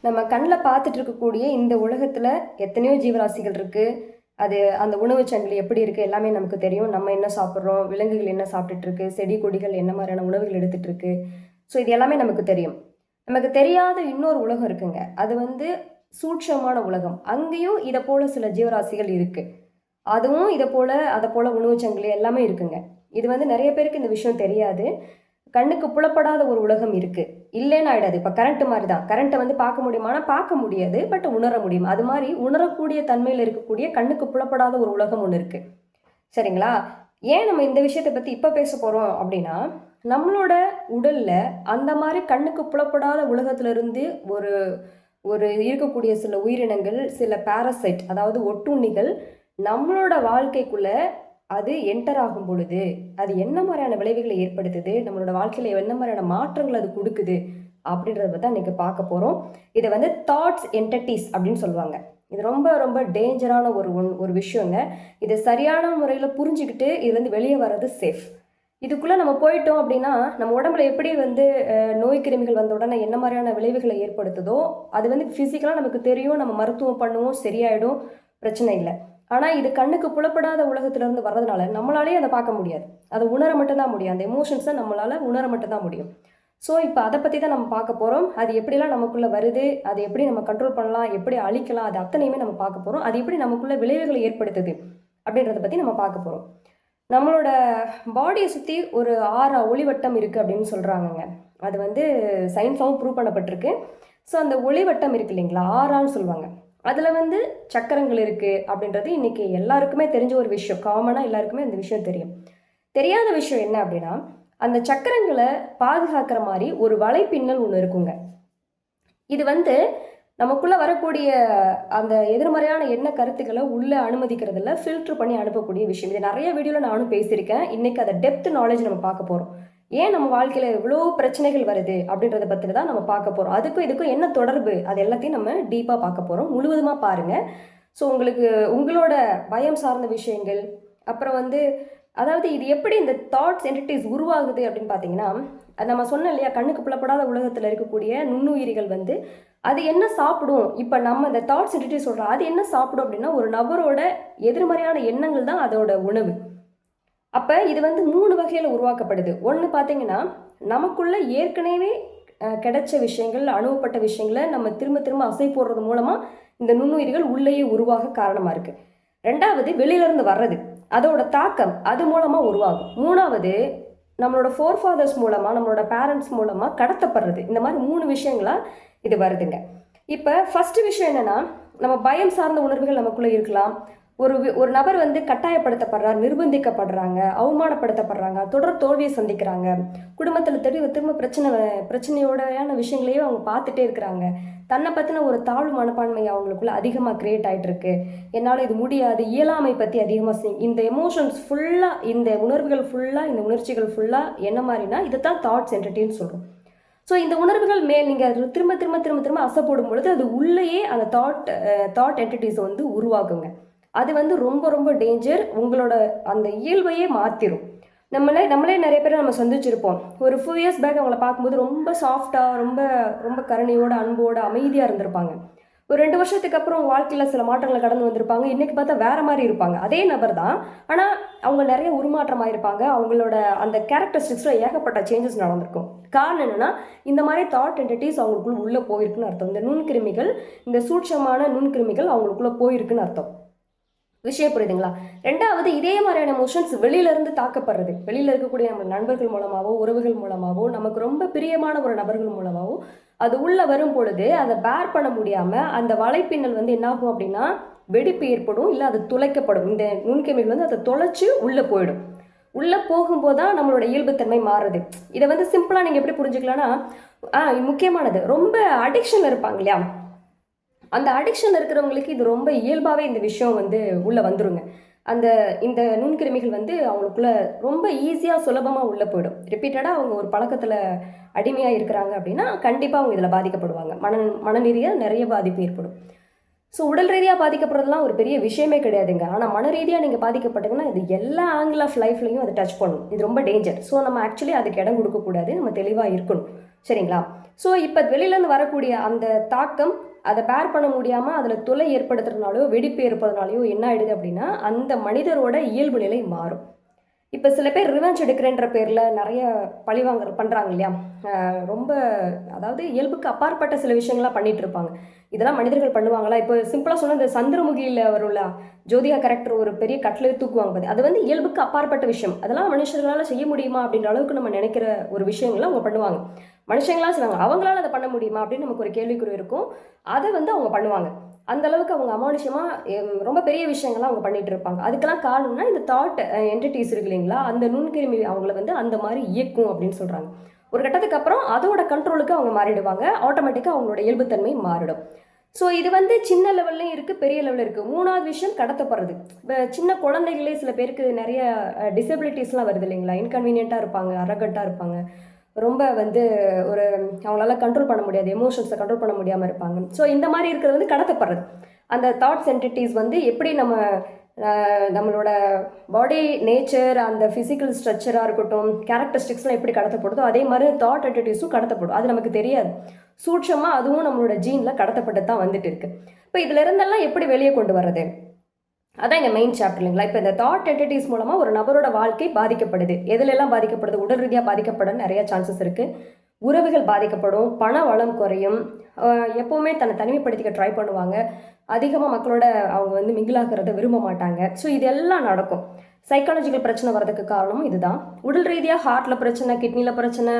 நம்ம கண்ணில் பார்த்துட்டு இருக்கக்கூடிய இந்த உலகத்தில் எத்தனையோ ஜீவராசிகள் இருக்குது. அது அந்த உணவுச் சங்கிலி எப்படி இருக்குது எல்லாமே நமக்கு தெரியும். நம்ம என்ன சாப்பிட்றோம், விலங்குகள் என்ன சாப்பிட்டுட்டு இருக்கு, செடி கொடிகள் என்ன மாதிரியான உணவுகள் எடுத்துகிட்டு இருக்கு. ஸோ இது எல்லாமே நமக்கு தெரியும். நமக்கு தெரியாத இன்னொரு உலகம் இருக்குங்க. அது வந்து சூட்சமான உலகம். அங்கேயும் இதை போல் சில ஜீவராசிகள் இருக்குது. அதுவும் இதை போல் அதை போல் உணவுச் சங்கிலி எல்லாமே இருக்குங்க. இது வந்து நிறைய பேருக்கு இந்த விஷயம் தெரியாது. கண்ணுக்கு புலப்படாத ஒரு உலகம் இருக்குது. இல்லைன்னு ஆகிடாது. இப்போ கரண்ட்டு மாதிரி தான். கரண்ட்டை வந்து பார்க்க முடியுமானா பார்க்க முடியாது, பட் உணர முடியும். அது மாதிரி உணரக்கூடிய தன்மையில் இருக்கக்கூடிய கண்ணுக்கு புலப்படாத ஒரு உலகம் ஒன்று இருக்குது. சரிங்களா? ஏன் நம்ம இந்த விஷயத்தை பற்றி இப்போ பேச போகிறோம் அப்படின்னா, நம்மளோட உடலில் அந்த மாதிரி கண்ணுக்கு புலப்படாத உலகத்திலிருந்து ஒரு ஒரு இருக்கக்கூடிய சில உயிரினங்கள், சில பாரசைட், அதாவது ஒட்டுண்ணிகள் நம்மளோட வாழ்க்கைக்குள்ளே அது என்டர் ஆகும் பொழுது அது என்ன மாதிரியான விளைவுகளை ஏற்படுத்துது, நம்மளோட வாழ்க்கையில் என்ன மாதிரியான மாற்றங்கள் அது கொடுக்குது அப்படின்றத பற்றி இன்றைக்கி பார்க்க போகிறோம். இதை வந்து தாட்ஸ் என்டிட்டிஸ் அப்படின்னு சொல்லுவாங்க. இது ரொம்ப ரொம்ப டேஞ்சரான ஒரு விஷயங்க. இதை சரியான முறையில் புரிஞ்சுக்கிட்டு இதுலேருந்து வெளியே வர்றது சேஃப். இதுக்குள்ளே நம்ம போயிட்டோம் அப்படின்னா நம்ம உடம்புல எப்படி வந்து நோய் கிருமிகள் வந்த உடனே என்ன மாதிரியான விளைவுகளை ஏற்படுத்துதோ அது வந்து ஃபிசிக்கலாக நமக்கு தெரியும். நம்ம மருத்துவம் பண்ணுவோம், சரியாயிடும், பிரச்சனை இல்லை. ஆனால் இது கண்ணுக்கு புலப்படாத உலகத்திலேருந்து வர்றதுனால நம்மளாலே அதை பார்க்க முடியாது. அதை உணர மட்டும்தான் முடியும். அந்த எமோஷன்ஸை நம்மளால் உணர மட்டும்தான் முடியும். ஸோ இப்போ அதை பற்றி தான் நம்ம பார்க்க போகிறோம். அது எப்படிலாம் நமக்குள்ளே வருது, அதை எப்படி நம்ம கண்ட்ரோல் பண்ணலாம், எப்படி அழிக்கலாம், அது அத்தனையுமே நம்ம பார்க்க போகிறோம். அது எப்படி நமக்குள்ளே விளைவுகளை ஏற்படுத்துது அப்படின்றத பற்றி நம்ம பார்க்க போகிறோம். நம்மளோட பாடியை சுற்றி ஒரு 6 ஒளிவட்டம் இருக்குது அப்படின்னு சொல்கிறாங்கங்க. அது வந்து சயின்ஸாகவும் ப்ரூவ் பண்ணப்பட்டிருக்கு. ஸோ அந்த ஒளிவட்டம் இருக்குது இல்லைங்களா, ஆறான்னு சொல்லுவாங்க. அதில் வந்து சக்கரங்கள் இருக்குது அப்படின்றது இன்றைக்கி எல்லாருக்குமே தெரிஞ்ச ஒரு விஷயம். காமனாக எல்லாருக்குமே அந்த விஷயம் தெரியும். தெரியாத விஷயம் என்ன அப்படின்னா, அந்த சக்கரங்களை பாதுகாக்கிற மாதிரி ஒரு வலைப்பின்னல் ஒன்று இருக்குங்க. இது வந்து நமக்குள்ளே வரக்கூடிய அந்த எதிர்மறையான எண்ண கருத்துக்களை உள்ளே அனுமதிக்கிறதுல ஃபில்ட்ரு பண்ணி அனுப்பக்கூடிய விஷயம். இது நிறைய வீடியோவில் நானும் பேசியிருக்கேன். இன்றைக்கி அதை டெப்த் நாலேஜ் நம்ம பார்க்க போகிறோம். ஏன் நம்ம வாழ்க்கையில் எவ்வளோ பிரச்சனைகள் வருது அப்படின்றத பற்றி தான் நம்ம பார்க்க போகிறோம். அதுக்கும் இதுக்கும் என்ன தொடர்பு, அது எல்லாத்தையும் நம்ம டீப்பாக பார்க்க போகிறோம். முழுவதுமாக பாருங்கள். ஸோ உங்களுக்கு உங்களோட பயம் சார்ந்த விஷயங்கள், அப்புறம் வந்து அதாவது இது எப்படி இந்த தாட்ஸ் என்டிட்டிஸ் உருவாகுது அப்படின்னு பார்த்தீங்கன்னா, நம்ம சொன்னோம் இல்லையா, கண்ணுக்கு புலப்படாத உலகத்தில் இருக்கக்கூடிய நுண்ணுயிரிகள் வந்து அது என்ன சாப்பிடும். இப்போ நம்ம இந்த தாட்ஸ் என்டிட்டிஸ் சொல்கிறோம், அது என்ன சாப்பிடும் அப்படின்னா ஒரு நபரோட எதிர்மறையான எண்ணங்கள் தான் அதோட உணவு. அப்போ இது வந்து 3 வகையில் உருவாக்கப்படுது. ஒன்று பார்த்தீங்கன்னா, நமக்குள்ள ஏற்கனவே கிடைச்ச விஷயங்கள், அனுபவப்பட்ட விஷயங்களை நம்ம திரும்ப திரும்ப அசை போடுறது மூலமாக இந்த நுண்ணுயிர்கள் உள்ளேயே உருவாக காரணமாக இருக்குது. 2வது வெளியிலேருந்து வர்றது, அதோட தாக்கம் அது மூலமாக உருவாகும். 3வது நம்மளோட ஃபோர்ஃபாதர்ஸ் மூலமாக, நம்மளோட பேரண்ட்ஸ் மூலமாக கடத்தப்படுறது. இந்த மாதிரி 3 விஷயங்களாக இது வருதுங்க. இப்போ ஃபஸ்ட்டு விஷயம் என்னென்னா, நம்ம பயம் சார்ந்த உணர்வுகள் நமக்குள்ளே இருக்கலாம். ஒரு நபர் வந்து கட்டாயப்படுத்தப்படுறார், நிர்பந்திக்கப்படுறாங்க, அவமானப்படுத்தப்படுறாங்க, தொடர் தோல்வியை சந்திக்கிறாங்க, குடும்பத்தில் திரும்ப பிரச்சனையோடையான விஷயங்களையே அவங்க பார்த்துட்டே இருக்கிறாங்க. தன்னை பற்றின ஒரு தாழ்வு மனப்பான்மை அவங்களுக்குள்ள அதிகமாக க்ரியேட் ஆகிட்டு இருக்கு. என்னால் இது முடியாது, இயலாமை பற்றி அதிகமாக இந்த எமோஷன்ஸ் ஃபுல்லாக, இந்த உணர்வுகள் ஃபுல்லாக, இந்த உணர்ச்சிகள் ஃபுல்லாக என்ன மாதிரினா இதை தான் தாட்ஸ் என்டிட்டின்னு சொல்கிறோம். ஸோ இந்த உணர்வுகள் மேல் நீங்கள் திரும்ப திரும்ப திரும்ப திரும்ப அசைப்படும் பொழுது அது உள்ளேயே அந்த தாட் என்டிட்டிஸை வந்து உருவாக்குங்க. அது வந்து ரொம்ப ரொம்ப டேஞ்சர். உங்களோட அந்த இயல்பையே மாற்றிடும். நம்மளே நிறைய பேர் நம்ம சந்திச்சிருப்போம். ஒரு ஃபியூ இயர்ஸ் பேக் அவங்கள பார்க்கும்போது ரொம்ப சாஃப்டாக, ரொம்ப ரொம்ப கருணையோட, அன்போட, அமைதியாக இருந்திருப்பாங்க. ஒரு 2 வருஷத்துக்கு அப்புறம் வாழ்க்கையில் சில மாற்றங்களை கடந்து வந்திருப்பாங்க. இன்றைக்கி பார்த்தா வேறு மாதிரி இருப்பாங்க. அதே நபர் தான், ஆனால் அவங்க நிறைய உருமாற்றமாக இருப்பாங்க. அவங்களோட அந்த கேரக்டரிஸ்டிக்ஸில் ஏகப்பட்ட சேஞ்சஸ் நடந்திருக்கும். காரணம் என்னென்னா, இந்த மாதிரி தாட் என்டிட்டிஸ் அவங்களுக்குள்ள உள்ளே போயிருக்குன்னு அர்த்தம். இந்த நுண்கிருமிகள், இந்த சூட்சமான நுண்கிருமிகள் அவங்களுக்குள்ளே போயிருக்குன்னு அர்த்தம். விஷயம் புரியுதுங்களா? 2வது, இதே மாதிரியான எமோஷன்ஸ் வெளியிலேருந்து தாக்கப்படுறது. வெளியில் இருக்கக்கூடிய நம்ம நண்பர்கள் மூலமாகவோ, உறவுகள் மூலமாகவோ, நமக்கு ரொம்ப பிரியமான ஒரு நபர்கள் மூலமாகவோ அது உள்ளே வரும் பொழுது அதை பேர் பண்ண முடியாமல் அந்த வலைப்பின்னல் வந்து என்னாகும் அப்படின்னா வெடிப்பு ஏற்படும், இல்லை அது துளைக்கப்படும். இந்த நுண்கிருமிகள் வந்து அதை தொலைச்சி உள்ளே போயிடும். உள்ளே போகும்போது தான் நம்மளோட இயல்புத்தன்மை மாறுது. இதை வந்து சிம்பிளாக நீங்கள் எப்படி புரிஞ்சுக்கலான்னா, முக்கியமானது, ரொம்ப அடிக்ஷனில் இருப்பாங்க இல்லையா, அந்த அடிக்ஷன் இருக்கிறவங்களுக்கு இது ரொம்ப இயல்பாகவே இந்த விஷயம் வந்து உள்ளே வந்துருங்க. இந்த நுண்கிருமிகள் வந்து அவங்களுக்குள்ள ரொம்ப ஈஸியாக சுலபமாக உள்ளே போயிடும். ரிப்பீட்டடாக அவங்க ஒரு பழக்கத்தில் அடிமையாக இருக்கிறாங்க அப்படின்னா கண்டிப்பாக அவங்க இதில் பாதிக்கப்படுவாங்க. மனநீதியாக நிறைய பாதிப்பு ஏற்படும். ஸோ உடல் ரீதியாக பாதிக்கப்படுறதுலாம் ஒரு பெரிய விஷயமே கிடையாதுங்க. ஆனால் மன ரீதியாக நீங்கள் பாதிக்கப்பட்டீங்கன்னா இது எல்லா ஆங்கிள் ஆஃப் லைஃப்லையும் அது டச் பண்ணும். இது ரொம்ப டேஞ்சர். ஸோ நம்ம ஆக்சுவலி அதுக்கு இடம் கொடுக்கக்கூடாது. நம்ம தெளிவாக இருக்கணும். சரிங்களா? ஸோ இப்போ வெளியிலேருந்து வரக்கூடிய அந்த தாக்கம் அதை பேர் பண்ண முடியாமல் அதில் துளை ஏற்படுத்துறதுனாலையோ வெடிப்பு ஏற்படுறதுனாலையோ என்ன ஆயிடுது அப்படின்னா அந்த மனிதரோட இயல்பு நிலை மாறும். இப்போ சில பேர் ரிவெஞ்ச் எடுக்கிறேன்ற பேரில் நிறைய பழிவாங்க பண்ணுறாங்க இல்லையா? ரொம்ப அதாவது இயல்புக்கு அப்பாற்பட்ட சில விஷயங்கள்லாம் பண்ணிட்டு இருப்பாங்க. இதெல்லாம் மனிதர்கள் பண்ணுவாங்களா? இப்போ சிம்பிளாக சொன்னால் இந்த சந்திரமுகியில் வரும்ல ஜோதிகா கேரக்டர் ஒரு பெரிய கட்டில் தூக்குவாங்க பாரு, அது வந்து இயல்புக்கு அப்பாற்பட்ட விஷயம். அதெல்லாம் மனுஷர்களால் செய்ய முடியுமா அப்படின்ற அளவுக்கு நம்ம நினைக்கிற ஒரு விஷயங்களை அவங்க பண்ணுவாங்க. மனுஷங்களாம் செய்வாங்க, அவங்களால அதை பண்ண முடியுமா அப்படின்னு நமக்கு ஒரு கேள்விக்குறி இருக்கும். அதை வந்து அவங்க பண்ணுவாங்க. அந்த அளவுக்கு அவங்க அமானுஷமாக ரொம்ப பெரிய விஷயங்கள்லாம் அவங்க பண்ணிட்டு இருப்பாங்க. அதுக்கெல்லாம் காரணம்னா இந்த தாட் என்டிட்டிஸ் இருக்கு இல்லைங்களா, அந்த நுண்கிருமி அவங்கள வந்து அந்த மாதிரி இயக்கும் அப்படின்னு சொல்கிறாங்க. ஒரு கட்டத்துக்கு அப்புறம் அதோட கண்ட்ரோலுக்கு அவங்க மாறிடுவாங்க. ஆட்டோமேட்டிக்காக அவங்களோட இயல்புத்தன்மை மாறிடும். ஸோ இது வந்து சின்ன லெவல்லையும் இருக்குது, பெரிய லெவலில் இருக்குது. மூணாவது விஷயம் கடத்தப்படுறது. இப்போ சின்ன குழந்தைகளே சில பேருக்கு நிறைய டிசபிலிட்டிஸ்லாம் வருது இல்லைங்களா, இன்கன்வீனியண்ட்டாக இருப்பாங்க, அரகண்ட்டாக இருப்பாங்க, ரொம்ப வந்து ஒரு அவங்களால கண்ட்ரோல் பண்ண முடியாது, எமோஷன்ஸை கண்ட்ரோல் பண்ண முடியாமல் இருப்பாங்க. ஸோ இந்த மாதிரி இருக்கிறது வந்து கடத்தப்படுறது. அந்த தாட்ஸ் என்டிட்டிஸ் வந்து எப்படி நம்மளோட பாடி நேச்சர், அந்த ஃபிசிக்கல் ஸ்ட்ரக்சராக இருக்கட்டும், கேரக்டரிஸ்டிக்ஸ்லாம் எப்படி கடத்தப்படுதோ அதே மாதிரி தாட் என்டிட்டிஸும் கடத்தப்படும். அது நமக்கு தெரியாது. சூட்சமாக அதுவும் நம்மளோட ஜீனில் கடத்தப்பட்டு தான் வந்துட்டு இருக்கு. இப்போ இதுல இருந்தெல்லாம் எப்படி வெளியே கொண்டு வர்றது, அதான் எங்கள் மெயின் சாப்டர் இல்லைங்களா. இப்போ இந்த தாட் என்டிட்டிஸ் மூலமாக ஒரு நபரோட வாழ்க்கை பாதிக்கப்படுது. எதுலெல்லாம் பாதிக்கப்படுது? உடல் ரீதியாக பாதிக்கப்பட நிறைய சான்சஸ் இருக்குது. உறவுகள் பாதிக்கப்படும், பண வளம் குறையும், எப்போவுமே தன்னை தனிமைப்படுத்திக்க ட்ரை பண்ணுவாங்க, அதிகமாக மக்களோட அவங்க வந்து மிங்கிளாகிறத விரும்ப மாட்டாங்க. ஸோ இது எல்லாம் நடக்கும். சைக்காலஜிக்கல் பிரச்சனை வர்றதுக்கு காரணமும் இதுதான். உடல் ரீதியாக ஹார்ட்டில் பிரச்சனை, கிட்னியில் பிரச்சனை,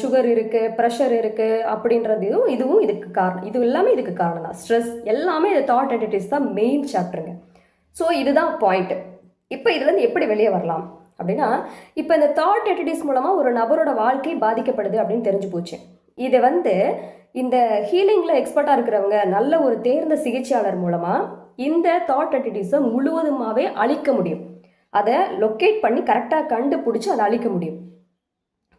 சுகர் இருக்குது, ப்ரெஷர் இருக்குது அப்படின்றதையும் இதுவும் இதுக்கு காரணம். இது எல்லாமே இதுக்கு காரணம் தான். ஸ்ட்ரெஸ் எல்லாமே இது தாட் என்டிட்டிஸ் தான் மெயின் சாப்டருங்க. ஸோ இதுதான் பாயிண்ட்டு. இப்போ இதுலேருந்து எப்படி வெளியே வரலாம் அப்படின்னா, இப்போ இந்த தாட் என்டிட்டிஸ் மூலமாக ஒரு நபரோட வாழ்க்கை பாதிக்கப்படுது அப்படின்னு தெரிஞ்சு போச்சு. இதை வந்து இந்த ஹீலிங்கில் எக்ஸ்பர்ட்டாக இருக்கிறவங்க நல்ல ஒரு தேர்ந்த சிகிச்சையாளர் மூலமாக இந்த தாட் என்டிட்டிஸை முழுவதுமாகவே அழிக்க முடியும். அதை லொக்கேட் பண்ணி கரெக்டாக கண்டுபிடிச்சி அதை அழிக்க முடியும்.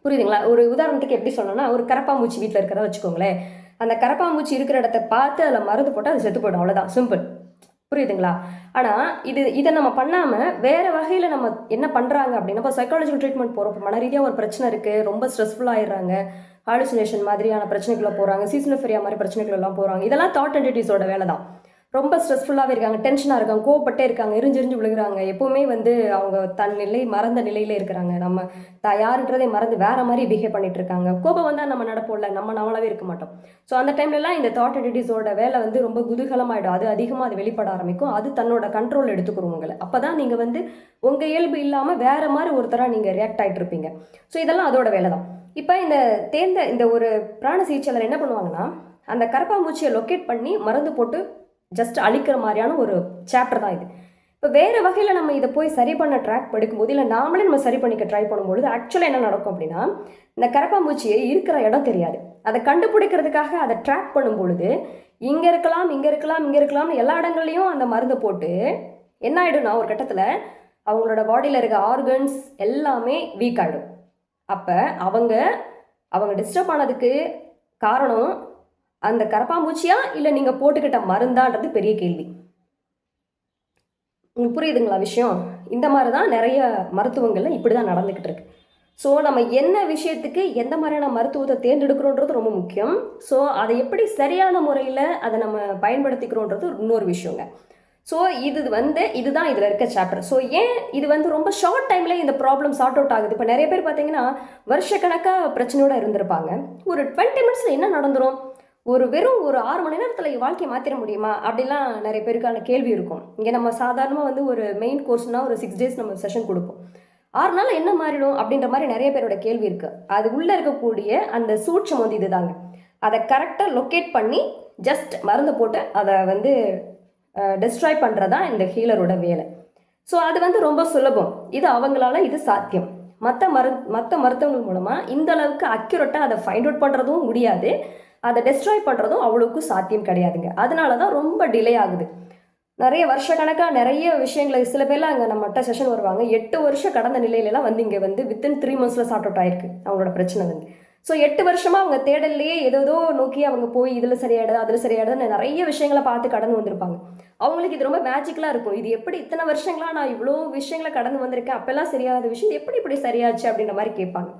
புரியுதுங்களா? ஒரு உதாரணத்துக்கு எப்படி சொன்னோன்னா, ஒரு கரப்பாம்பூச்சி வீட்டில் இருக்கிறத வச்சுக்கோங்களேன். அந்த கரப்பாம்பூச்சி இருக்கிற இடத்த பார்த்து அதில் மருந்து போட்டால் அது செத்து போய்டும், அவ்வளோதான், சிம்பிள். புரியுதுங்களா? ஆனால் இதை நம்ம பண்ணாமல் வேறு வகையில் நம்ம என்ன பண்ணுறாங்க அப்படின்னா, இப்போ சைக்காலஜிக்கல் ட்ரீட்மெண்ட் போகிறோம், மன ரீதியாக ஒரு பிரச்சனை இருக்குது, ரொம்ப ஸ்ட்ரெஸ்ஃபுல் ஆயிடுறாங்க, ஹாலுசினேஷன் மாதிரியான பிரச்சனைக்குள்ளே போகிறாங்க, சீசனோஃபெரியா மாதிரி பிரச்சனைக்குள்ளெல்லாம் போகிறாங்க. இதெல்லாம் தாட் என்டிட்டிஸோட வேலை தான். ரொம்ப ஸ்ட்ரெஸ்ஃபுல்லாகவே இருக்காங்க, டென்ஷனாக இருக்காங்க, கோவப்பட்டே இருக்காங்க, எரிஞ்செரிஞ்சு விழுகிறாங்க, எப்போவுமே வந்து அவங்க தன் நிலை மறந்த நிலையில் இருக்கிறாங்க, நம்ம யாருன்றதை மறந்து வேறு மாதிரி பிஹேவ் பண்ணிட்டு இருக்காங்க. கோபம் வந்தால் நம்ம நடப்போம்ல, நம்மளாவே இருக்க மாட்டோம். ஸோ அந்த டைம்லலாம் இந்த தாட் என்டிட்டிஸோட வேலை வந்து ரொம்ப குதூகலமாயிடும். அது அதிகமாக அது வெளிப்பட ஆரம்பிக்கும். அது தன்னோட கண்ட்ரோல் எடுத்துக்கிறோம் உங்களை. அப்போ தான் நீங்கள் வந்து உங்கள் இயல்பு இல்லாமல் வேறு மாதிரி ஒருத்தராக நீங்கள் ரியாக்ட் ஆகிட்டு இருப்பீங்க. ஸோ இதெல்லாம் அதோட வேலை தான். இப்போ இந்த ஒரு பிராண சிகிச்சையாளர் என்ன பண்ணுவாங்கன்னா, அந்த கரப்பாம்பூச்சியை லொக்கேட் பண்ணி மருந்து போட்டு ஜஸ்ட் அழிக்கிற மாதிரியான ஒரு சாப்டர் தான் இது. இப்போ வேறு வகையில் நம்ம இதை போய் சரி பண்ண ட்ராக் படிக்கும்போது, இல்லை நாமளே நம்ம சரி பண்ணிக்க ட்ரை பண்ணும்பொழுது ஆக்சுவலாக என்ன நடக்கும் அப்படின்னா, இந்த கரப்பாம்பூச்சியை இருக்கிற இடம் தெரியாது. அதை கண்டுபிடிக்கிறதுக்காக அதை ட்ராக் பண்ணும் பொழுது இங்கே இருக்கலாம், இங்கே இருக்கலாம், இங்கே இருக்கலாம்னு எல்லா இடங்கள்லையும் அந்த மருந்தை போட்டு என்ன ஆகிடும்னா, ஒரு கட்டத்தில் அவங்களோட பாடியில் இருக்க ஆர்கன்ஸ் எல்லாமே வீக் ஆகிடும். அப்போ அவங்க டிஸ்டர்ப் ஆனதுக்கு காரணம் அந்த கரப்பாம்பூச்சியா இல்லை நீங்கள் போட்டுக்கிட்ட மருந்தான்றது பெரிய கேள்வி. உங்களுக்கு புரியுதுங்களா விஷயம்? இந்த மாதிரி தான் நிறைய மருத்துவங்களில் இப்படி தான் நடந்துக்கிட்டு இருக்கு. ஸோ நம்ம என்ன விஷயத்துக்கு எந்த மாதிரியான மருத்துவத்தை தேர்ந்தெடுக்கிறோன்றது ரொம்ப முக்கியம். ஸோ அதை எப்படி சரியான முறையில் அதை நம்ம பயன்படுத்திக்கிறோன்றது இன்னொரு விஷயங்க. ஸோ இதுதான் இதில் இருக்க சாப்டர். ஸோ ஏன் இது வந்து ரொம்ப ஷார்ட் டைமில் இந்த ப்ராப்ளம் சார்ட் அவுட் ஆகுது. இப்போ நிறைய பேர் பார்த்தீங்கன்னா வருஷக்கணக்காக பிரச்சனையோடு இருந்திருப்பாங்க. ஒரு 20 மினிட்ஸில் என்ன நடந்துடும்? வெறும் ஒரு 6 மணி நேரத்தில் வாழ்க்கையை மாற்றிட முடியுமா அப்படிலாம் நிறைய பேருக்கான கேள்வி இருக்கும். இங்கே நம்ம சாதாரணமாக வந்து ஒரு மெயின் கோர்ஸ்னால் ஒரு 6 டேஸ் நம்ம செஷன் கொடுப்போம். 6 நாள் என்ன மாறிடும் அப்படின்ற மாதிரி நிறைய பேரோட கேள்வி இருக்குது. அது உள்ளே இருக்கக்கூடிய அந்த சூட்சம் வந்து இதுதாங்க. அதை கரெக்டாக லொக்கேட் பண்ணி ஜஸ்ட் மருந்து போட்டு அதை வந்து டெஸ்ட்ராய் பண்ணுறதான் இந்த ஹீலரோட வேலை. ஸோ அது வந்து ரொம்ப சுலபம். இது சாத்தியம். மற்ற மருத்துவங்கள் மூலமாக இந்த அளவுக்கு அக்யூரேட்டாக அதை ஃபைண்ட் அவுட் பண்ணுறதும் முடியாது, அதை டெஸ்ட்ராய் பண்ணுறதும் அவ்வளோக்கும் சாத்தியம் கிடையாதுங்க. அதனால தான் ரொம்ப டிலே ஆகுது. நிறைய வருஷக்கணக்காக நிறைய விஷயங்களை சில பேர்லாம் அங்கே நம்மகிட்ட செஷன் வருவாங்க, 8 வருஷம் கடந்த நிலையிலலாம் வந்து இங்கே வந்து வித்தின் 3 months சார்ட் அவுட் ஆயிருக்கு அவங்களோட பிரச்சனை வந்து. ஸோ 8 வருஷமாக அவங்க தேடல்லையே ஏதோ நோக்கி அவங்க போய் இதில் சரியாயிடுது அதில் சரியாயிடுதுன்னு நிறைய விஷயங்களை பார்த்து கடந்து வந்திருப்பாங்க. அவங்களுக்கு இது ரொம்ப மேஜிக்கலாக இருக்கும். இது எப்படி இத்தனை வருஷங்களாக நான் இவ்வளோ விஷயங்களை கடந்து வந்திருக்கேன், அப்போல்லாம் சரியாத விஷயம் எப்படி இப்படி சரியாச்சு அப்படின்ற மாதிரி கேட்பாங்க.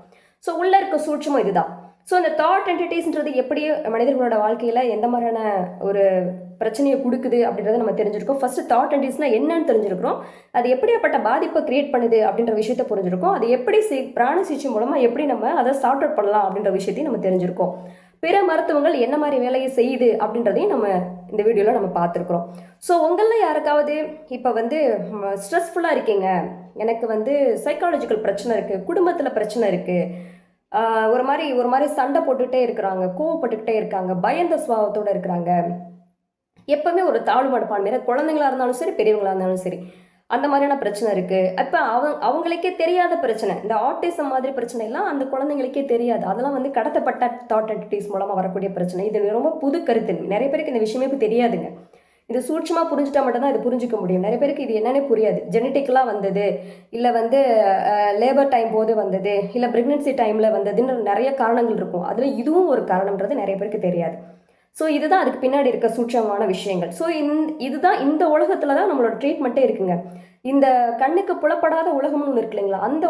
ஸோ உள்ளே இருக்க சூட்சமும் இதுதான். ஸோ இந்த தாட் என்டிட்டிஸ்ன்றது எப்படி மனிதர்களோட வாழ்க்கையில் எந்த மாதிரியான ஒரு பிரச்சனையை கொடுக்குது அப்படின்றத நம்ம தெரிஞ்சிருக்கோம். ஃபர்ஸ்ட் தாட் என்டிட்டிஸ்னால் என்னன்னு தெரிஞ்சிருக்கிறோம். அது எப்படியாப்பட்ட பாதிப்பை கிரியேட் பண்ணுது அப்படின்ற விஷயத்தை புரிஞ்சிருக்கோம். அது எப்படி பிராண சிகிச்சை மூலமாக எப்படி நம்ம அதை சார்ட் அவுட் பண்ணலாம் அப்படின்ற விஷயத்தையும் நம்ம தெரிஞ்சிருக்கோம். பிற மருத்துவங்கள் என்ன மாதிரி வேலையை செய்யுது அப்படின்றதையும் நம்ம இந்த வீடியோவில் நம்ம பார்த்துருக்குறோம். ஸோ உங்களில் யாருக்காவது இப்போ ஸ்ட்ரெஸ்ஃபுல்லாக இருக்கீங்க, எனக்கு சைக்காலஜிக்கல் பிரச்சனை இருக்குது, குடும்பத்தில் பிரச்சனை இருக்குது, ஒரு மாதிரி சண்டை போட்டுகிட்டே இருக்கிறாங்க, கோவப்பட்டுக்கிட்டே இருக்காங்க, பயந்த சுபாவத்தோடு இருக்கிறாங்க, எப்பவுமே ஒரு தாழ்வு மனப்பான்மையில குழந்தைங்களா இருந்தாலும் சரி பெரியவங்களா இருந்தாலும் சரி அந்த மாதிரியான பிரச்சனை இருக்குது. அப்போ அவங்களுக்கே தெரியாத பிரச்சனை, இந்த ஆட்டிசம் மாதிரி பிரச்சனை எல்லாம் அந்த குழந்தைங்களுக்கே தெரியாது. அதெல்லாம் கடத்தப்பட்ட தாட் என்டிட்டிஸ் மூலமாக வரக்கூடிய பிரச்சனை. இது ரொம்ப புது கருத்து. நிறைய பேருக்கு இந்த விஷயமே தெரியாதுங்க. இது சூட்சமாக புரிஞ்சுட்டா மட்டும்தான் இது புரிஞ்சிக்க முடியும். நிறைய பேருக்கு இது என்னன்னே புரியாது. ஜெனட்டிக்கலாக வந்தது, இல்லை லேபர் டைம் போது வந்தது, இல்லை ப்ரெக்னென்சி டைமில் வந்ததுன்னு நிறைய காரணங்கள் இருக்கும். அதில் இதுவும் ஒரு காரணம்ன்றது நிறைய பேருக்கு தெரியாது. ஸோ இதுதான் அதுக்கு பின்னாடி இருக்க சூட்சமான விஷயங்கள். ஸோ இதுதான் இந்த உலகத்தில் தான் நம்மளோட ட்ரீட்மெண்ட்டே இருக்குங்க. இந்த கண்ணுக்கு புலப்படாத உலகம்னு ஒன்று இருக்கு இல்லைங்களா, அந்த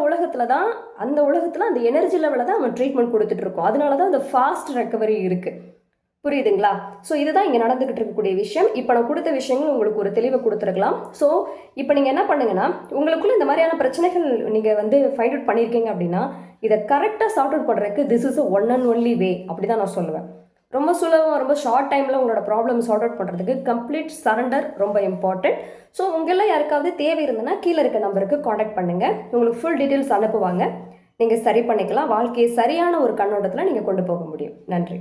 உலகத்தில் அந்த எனர்ஜி லெவலில் தான் நம்ம ட்ரீட்மெண்ட் கொடுத்துட்டு இருக்கோம். அதனால தான் அந்த ஃபாஸ்ட் ரெக்கவரி இருக்குது. புரியுதுங்களா? ஸோ இதுதான் இங்கே நடந்துக்கிட்டு இருக்கக்கூடிய விஷயம். இப்போ நான் கொடுத்த விஷயங்கள் உங்களுக்கு ஒரு தெளிவை கொடுத்துருக்கலாம். ஸோ இப்போ நீங்கள் என்ன பண்ணுங்கன்னா, உங்களுக்குள்ள இந்த மாதிரியான பிரச்சனைகள் நீங்கள் ஃபைண்ட் அவுட் பண்ணியிருக்கீங்க அப்படின்னா, இதை கரெக்டாக சார்ட் அவுட் பண்ணுறதுக்கு this is one and only way அப்படி தான் நான் சொல்லுவேன். ரொம்ப சுலபம், ரொம்ப ஷார்ட் டைமில் உங்களோட ப்ராப்ளம் சார்ட் அவுட் பண்ணுறதுக்கு கம்ப்ளீட் சரண்டர் ரொம்ப இம்பார்ட்டன்ட். ஸோ உங்களெல்லாம் யாருக்காவது தேவை இருந்ததுன்னா கீழே இருக்க நம்பருக்கு காண்டாக்ட் பண்ணுங்கள். உங்களுக்கு ஃபுல் டீட்டெயில்ஸ் அனுப்புவாங்க. நீங்கள் சரி பண்ணிக்கலாம். வாழ்க்கையை சரியான ஒரு கண்ணோட்டத்தில் நீங்கள் கொண்டு போக முடியும். நன்றி.